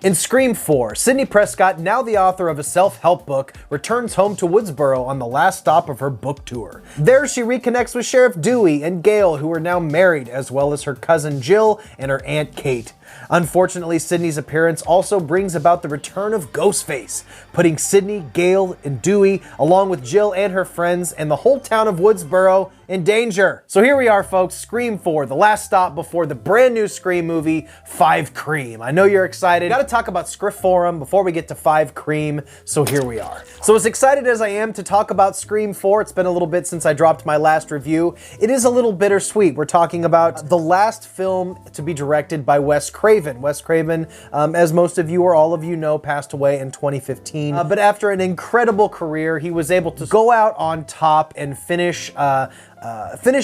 In Scream 4, Sidney Prescott, now the author of a self-help book, returns home to Woodsboro on the last stop of her book tour. There she reconnects with Sheriff Dewey and Gail, who are now married, as well as her cousin Jill and her Aunt Kate. Unfortunately, Sidney's appearance also brings about the return of Ghostface, putting Sidney, Gail, and Dewey, along with Jill and her friends, and the whole town of Woodsboro in danger. So here we are, folks, Scream 4, the last stop before the brand new Scream movie, 5 Cream. I know you're excited. Gotta talk about Scriptforum before we get to 5 Cream, so here we are. So as excited as I am to talk about Scream 4, it's been a little bit since I dropped my last review, it is a little bittersweet. We're talking about the last film to be directed by Wes Craven. Wes Craven, as most of you or all of you know, passed away in 2015. But after an incredible career, he was able to go out on top and finish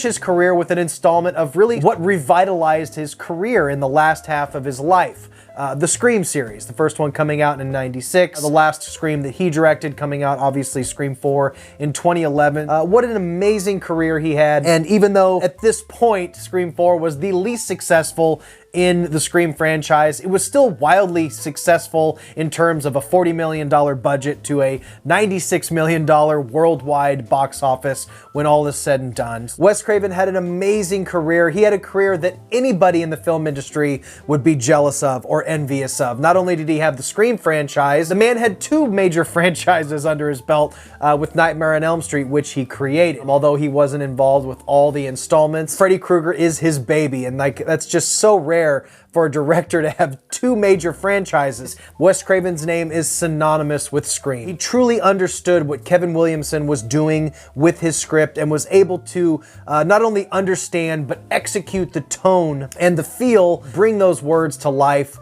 his career with an installment of really what revitalized his career in the last half of his life. The Scream series, the first one coming out in '96, the last Scream that he directed coming out, obviously Scream 4 in 2011. What an amazing career he had, and even though at this point Scream 4 was the least successful in the Scream franchise, it was still wildly successful in terms of a $40 million budget to a $96 million worldwide box office when all is said and done. Wes Craven had an amazing career. He had a career that anybody in the film industry would be jealous of or envious of. Not only did he have the Scream franchise, the man had 2 major franchises under his belt with Nightmare on Elm Street, which he created. Although he wasn't involved with all the installments, Freddy Krueger is his baby, and like that's just so rare for a director to have 2 major franchises. Wes Craven's name is synonymous with Scream. He truly understood what Kevin Williamson was doing with his script and was able to not only understand but execute the tone and the feel, bring those words to life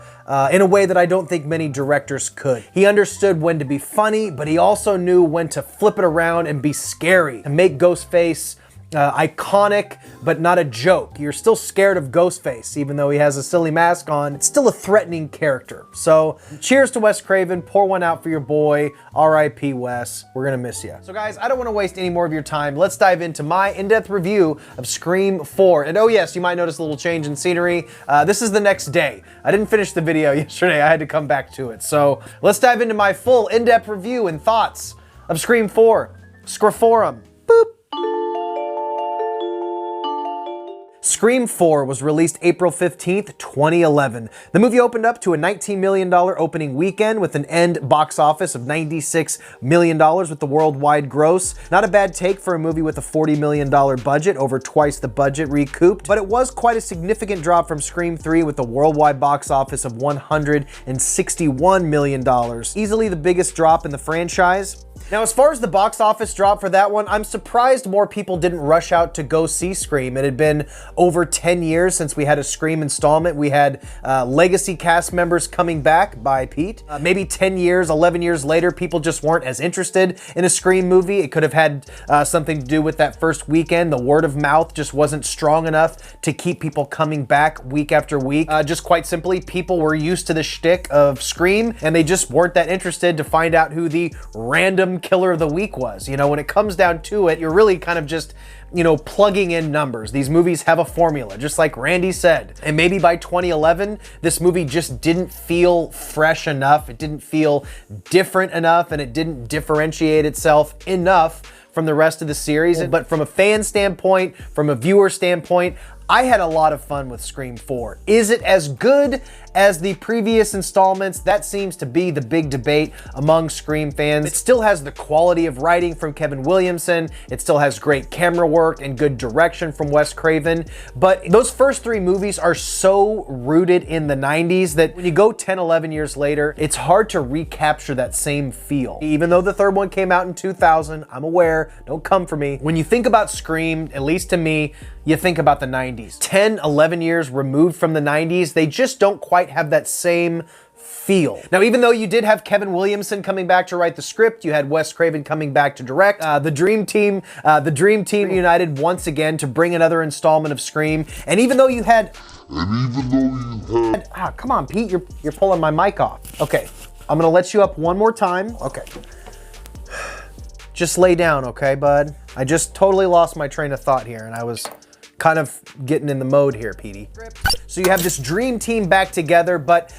in a way that I don't think many directors could. He understood when to be funny, but he also knew when to flip it around and be scary, and make Ghostface iconic, but not a joke. You're still scared of Ghostface, even though he has a silly mask on. It's still a threatening character. So cheers to Wes Craven. Pour one out for your boy. R.I.P. Wes. We're gonna miss you. So guys, I don't want to waste any more of your time. Let's dive into my in-depth review of Scream 4. And oh yes, you might notice a little change in scenery. This is the next day. I didn't finish the video yesterday. I had to come back to it. So let's dive into my full in-depth review and thoughts of Scream 4. Scriptforum. Boop. Scream 4 was released April 15th, 2011. The movie opened up to a $19 million opening weekend with an end box office of $96 million with the worldwide gross. Not a bad take for a movie with a $40 million budget, over twice the budget recouped, but it was quite a significant drop from Scream 3 with a worldwide box office of $161 million. Easily the biggest drop in the franchise. Now, as far as the box office drop for that one, I'm surprised more people didn't rush out to go see Scream. It had been over 10 years since we had a Scream installment. We had legacy cast members coming back by Pete. Maybe 10 years, 11 years later, people just weren't as interested in a Scream movie. It could have had something to do with that first weekend. The word of mouth just wasn't strong enough to keep people coming back week after week. Just quite simply, people were used to the shtick of Scream, and they just weren't that interested to find out who the random killer of the week was. You know, when it comes down to it, you're really kind of just, you know, plugging in numbers. These movies have a formula, just like Randy said. And maybe by 2011, this movie just didn't feel fresh enough. It didn't feel different enough, and it didn't differentiate itself enough from the rest of the series. But from a fan standpoint, from a viewer standpoint, I had a lot of fun with Scream 4. Is it as good as the previous installments? That seems to be the big debate among Scream fans. It still has the quality of writing from Kevin Williamson. It still has great camera work and good direction from Wes Craven. But those first 3 movies are so rooted in the 90s that when you go 10, 11 years later, it's hard to recapture that same feel. Even though the third one came out in 2000, I'm aware, don't come for me. When you think about Scream, at least to me, you think about the 90s. 10, 11 years removed from the 90s, they just don't quite have that same feel. Now, even though you did have Kevin Williamson coming back to write the script, you had Wes Craven coming back to direct, the Dream Team united once again to bring another installment of Scream. And even though you had... come on, Pete, you're pulling my mic off. Okay, I'm gonna let you up one more time. Okay. Just lay down, okay, bud? I just totally lost my train of thought here, and I was kind of getting in the mode here, Petey. So you have this dream team back together, but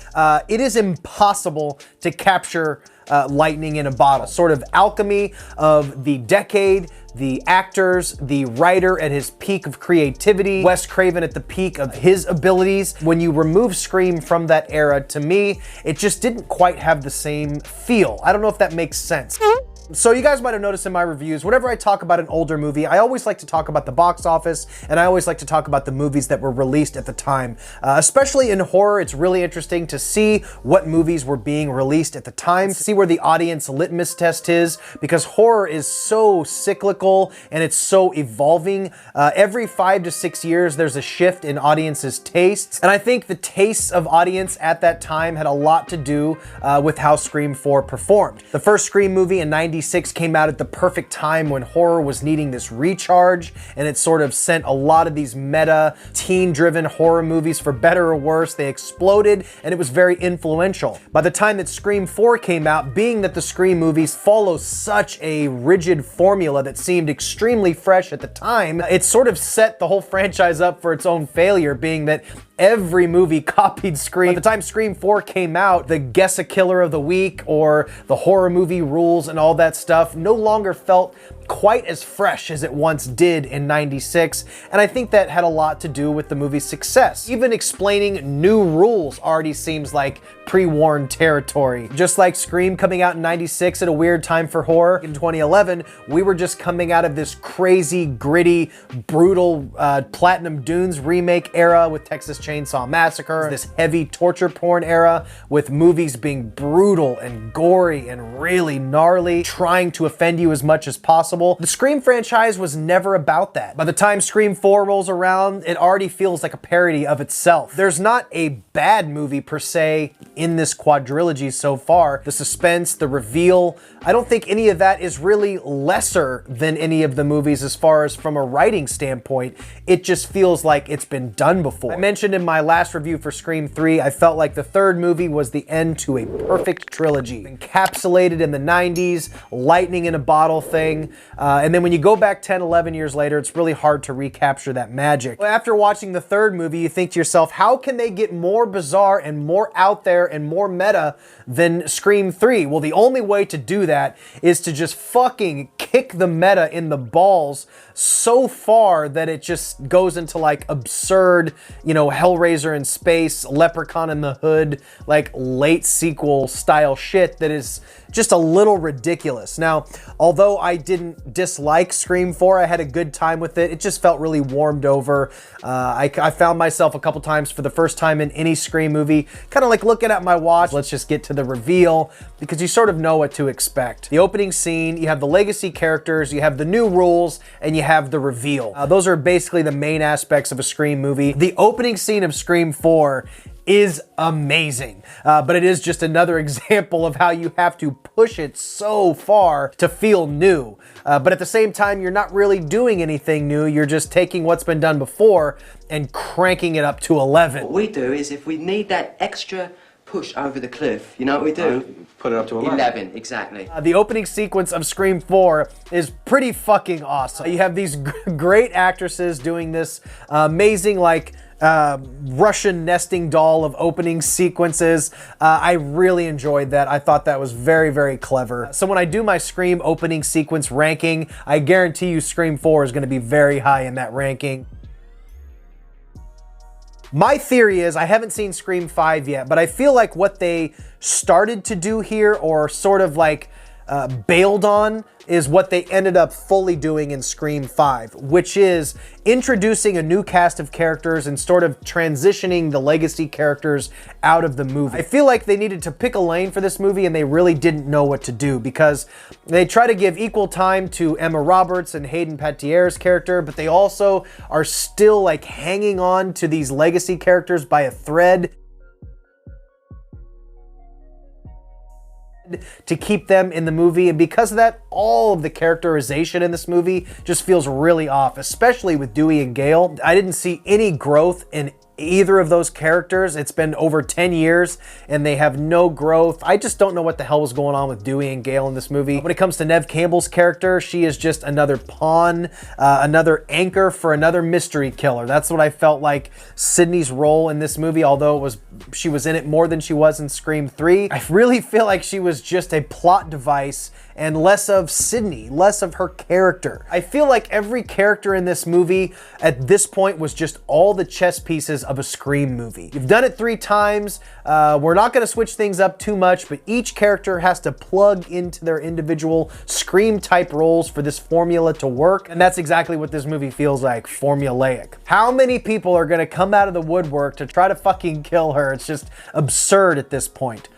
it is impossible to capture lightning in a bottle. Sort of alchemy of the decade, the actors, the writer at his peak of creativity, Wes Craven at the peak of his abilities. When you remove Scream from that era, to me, it just didn't quite have the same feel. I don't know if that makes sense. So you guys might have noticed in my reviews, whenever I talk about an older movie, I always like to talk about the box office, and I always like to talk about the movies that were released at the time. Especially in horror, it's really interesting to see what movies were being released at the time, see where the audience litmus test is, because horror is so cyclical and it's so evolving. Every 5 to 6 years, there's a shift in audiences' tastes, and I think the tastes of audience at that time had a lot to do with how Scream 4 performed. The first Scream movie in '96 came out at the perfect time when horror was needing this recharge, and it sort of sent a lot of these meta, teen-driven horror movies, for better or worse. They exploded, and it was very influential. By the time that Scream 4 came out, being that the Scream movies follow such a rigid formula that seemed extremely fresh at the time, it sort of set the whole franchise up for its own failure, being that every movie copied Scream. By the time Scream 4 came out, the Guess a Killer of the Week or the horror movie rules and all that stuff no longer felt quite as fresh as it once did in '96, and I think that had a lot to do with the movie's success. Even explaining new rules already seems like pre-warned territory. Just like Scream coming out in '96 at a weird time for horror, in 2011, we were just coming out of this crazy, gritty, brutal Platinum Dunes remake era with Texas Chainsaw Massacre, this heavy torture porn era with movies being brutal and gory and really gnarly, trying to offend you as much as possible. The Scream franchise was never about that. By the time Scream 4 rolls around, it already feels like a parody of itself. There's not a bad movie per se in this quadrilogy so far. The suspense, the reveal, I don't think any of that is really lesser than any of the movies as far as from a writing standpoint. It just feels like it's been done before. I mentioned in my last review for Scream 3, I felt like the third movie was the end to a perfect trilogy. Encapsulated in the 90s, lightning in a bottle thing. And then when you go back 10, 11 years later, it's really hard to recapture that magic. After watching the third movie, you think to yourself, how can they get more bizarre and more out there and more meta than Scream 3? Well, the only way to do that is to just fucking kick the meta in the balls so far that it just goes into like absurd, you know, Hellraiser in space, Leprechaun in the Hood, like late sequel style shit that is just a little ridiculous. Now, although I didn't dislike Scream 4, I had a good time with it. It just felt really warmed over. I found myself a couple times for the first time in any Scream movie, kind of like looking at my watch, let's just get to the reveal, because you sort of know what to expect. The opening scene, you have the legacy characters, you have the new rules, and you have the reveal. Those are basically the main aspects of a Scream movie. The opening scene of Scream 4 is amazing, but it is just another example of how you have to push it so far to feel new. But at the same time, you're not really doing anything new. You're just taking what's been done before and cranking it up to 11. What we do is if we need that extra push over the cliff, you know what we do? Put it up to 11. 11, exactly. The opening sequence of Scream 4 is pretty fucking awesome. You have these great actresses doing this amazing, like, Russian nesting doll of opening sequences. I really enjoyed that. I thought that was very, very clever. So when I do my Scream opening sequence ranking, I guarantee you Scream 4 is going to be very high in that ranking. My theory is, I haven't seen Scream 5 yet, but I feel like what they started to do here, or sort of like bailed on, is what they ended up fully doing in Scream 5, which is introducing a new cast of characters and sort of transitioning the legacy characters out of the movie. I feel like they needed to pick a lane for this movie, and they really didn't know what to do, because they try to give equal time to Emma Roberts and Hayden Panettiere's character, but they also are still like hanging on to these legacy characters by a thread to keep them in the movie, and because of that, all of the characterization in this movie just feels really off, especially with Dewey and Gale. I didn't see any growth in either of those characters. It's been over 10 years and they have no growth. I just don't know what the hell was going on with Dewey and Gale in this movie. When it comes to Neve Campbell's character, she is just another pawn, another anchor for another mystery killer. That's what I felt like Sydney's role in this movie, although she was in it more than she was in Scream 3. I really feel like she was just a plot device and less of Sydney, less of her character. I feel like every character in this movie at this point was just all the chess pieces of a Scream movie. You've done it 3 times. We're not gonna switch things up too much, but each character has to plug into their individual Scream type roles for this formula to work. And that's exactly what this movie feels like, formulaic. How many people are gonna come out of the woodwork to try to fucking kill her? It's just absurd at this point.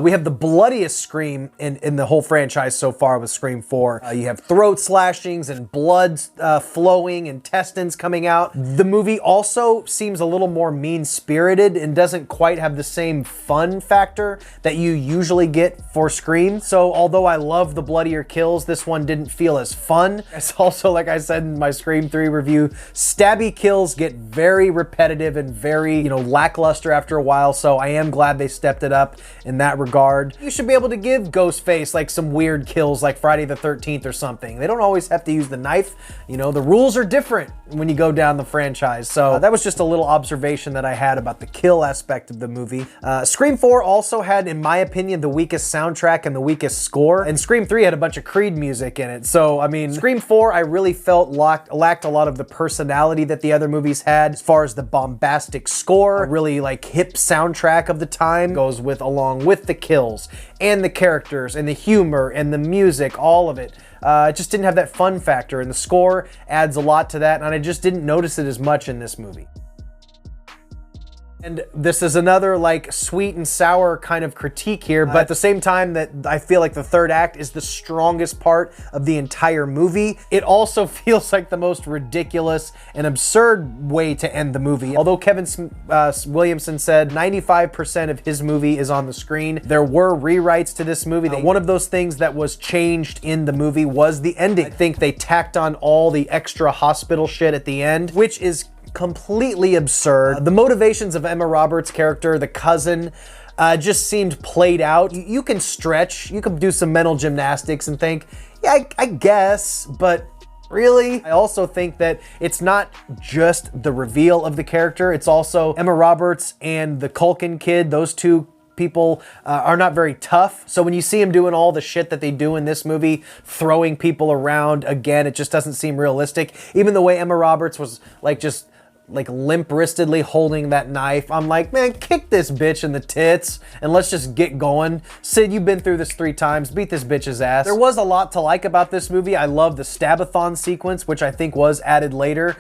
We have the bloodiest Scream in the whole franchise so far with Scream 4. You have throat slashings and blood flowing, intestines coming out. The movie also seems a little more mean-spirited and doesn't quite have the same fun factor that you usually get for Scream. So although I love the bloodier kills, this one didn't feel as fun. It's also, like I said in my Scream 3 review, stabby kills get very repetitive and very, lackluster after a while. So I am glad they stepped it up in that regard. You should be able to give Ghostface like some weird kills like Friday the 13th or something. They don't always have to use the knife. The rules are different when you go down the franchise. So that was just a little observation that I had about the kill aspect of the movie. Scream 4 also had, in my opinion, the weakest soundtrack and the weakest score. And Scream 3 had a bunch of Creed music in it. So, I mean, Scream 4, I really felt lacked a lot of the personality that the other movies had as far as the bombastic score, a really like hip soundtrack of the time goes along with the kills and the characters and the humor and the music, all of it. It just didn't have that fun factor, and the score adds a lot to that, and I just didn't notice it as much in this movie. And this is another like sweet and sour kind of critique here, but at the same time that I feel like the third act is the strongest part of the entire movie, it also feels like the most ridiculous and absurd way to end the movie. Although Kevin Williamson said 95% of his movie is on the screen, there were rewrites to this movie. One of those things that was changed in the movie was the ending. I think they tacked on all the extra hospital shit at the end, which is completely absurd. The motivations of Emma Roberts' character, the cousin, just seemed played out. You can stretch, you can do some mental gymnastics and think, yeah, I guess, but really? I also think that it's not just the reveal of the character, it's also Emma Roberts and the Culkin kid, those two people are not very tough. So when you see them doing all the shit that they do in this movie, throwing people around, again, it just doesn't seem realistic. Even the way Emma Roberts was just limp-wristedly holding that knife, I'm like, man, kick this bitch in the tits and let's just get going. Sid, you've been through this 3 times. Beat this bitch's ass. There was a lot to like about this movie. I love the Stabathon sequence, which I think was added later,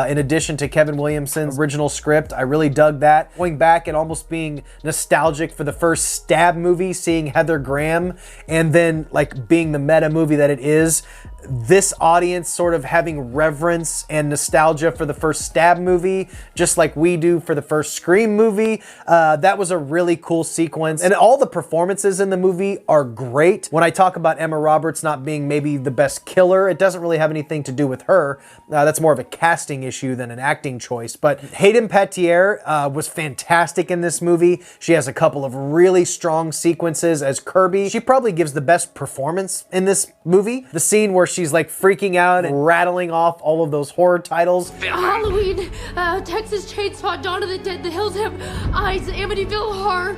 in addition to Kevin Williamson's original script. I really dug that. Going back and almost being nostalgic for the first Stab movie, seeing Heather Graham, and then like being the meta movie that it is, this audience sort of having reverence and nostalgia for the first Stab movie, just like we do for the first Scream movie. That was a really cool sequence. And all the performances in the movie are great. When I talk about Emma Roberts not being maybe the best killer, it doesn't really have anything to do with her. That's more of a casting issue than an acting choice. But Hayden Panettiere was fantastic in this movie. She has a couple of really strong sequences as Kirby. She probably gives the best performance in this movie. The scene where she's like freaking out and rattling off all of those horror titles. Halloween, Texas Chainsaw, Dawn of the Dead, The Hills Have Eyes, Amityville Horror,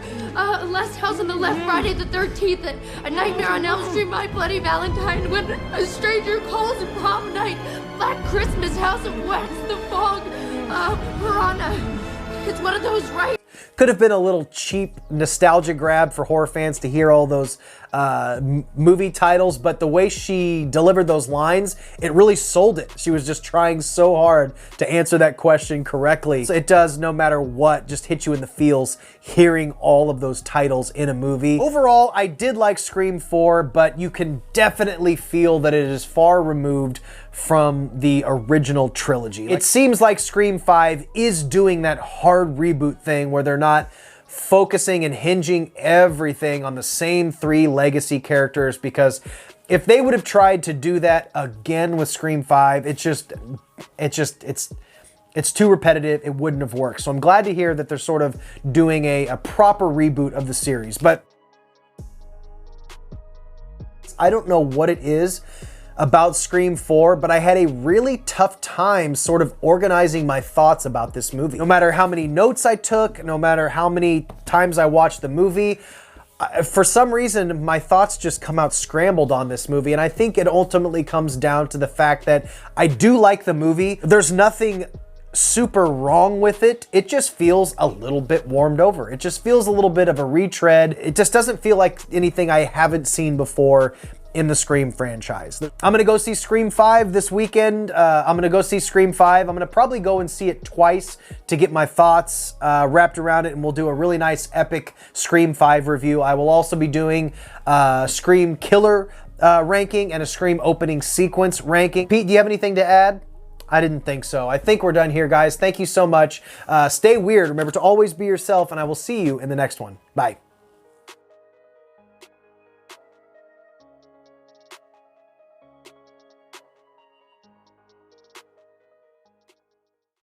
Last House on the Left, Friday the 13th, A Nightmare on Elm Street, My Bloody Valentine, When a Stranger Calls, Prom Night, Black Christmas, House of Wax, The Fog, Piranha. It's one of those, right? Could have been a little cheap nostalgia grab for horror fans to hear all those movie titles, but the way she delivered those lines, it really sold it. She was just trying so hard to answer that question correctly. So it does, no matter what, just hit you in the feels hearing all of those titles in a movie. Overall, I did like Scream 4, but you can definitely feel that it is far removed from the original trilogy. It seems like Scream 5 is doing that hard reboot thing where they're not focusing and hinging everything on the same 3 legacy characters, because if they would have tried to do that again with Scream 5, it's too repetitive. It wouldn't have worked. So I'm glad to hear that they're sort of doing a proper reboot of the series. But I don't know what it is about Scream 4, but I had a really tough time sort of organizing my thoughts about this movie. No matter how many notes I took, no matter how many times I watched the movie, for some reason, my thoughts just come out scrambled on this movie. And I think it ultimately comes down to the fact that I do like the movie. There's nothing super wrong with it. It just feels a little bit warmed over. It just feels a little bit of a retread. It just doesn't feel like anything I haven't seen before in the Scream franchise. I'm gonna go see Scream 5 this weekend. I'm gonna go see Scream 5. I'm gonna probably go and see it twice to get my thoughts wrapped around it, and we'll do a really nice epic Scream 5 review. I will also be doing Scream Killer ranking and a Scream opening sequence ranking. Pete, do you have anything to add? I didn't think so. I think we're done here, guys. Thank you so much. Stay weird. Remember to always be yourself, and I will see you in the next one. Bye.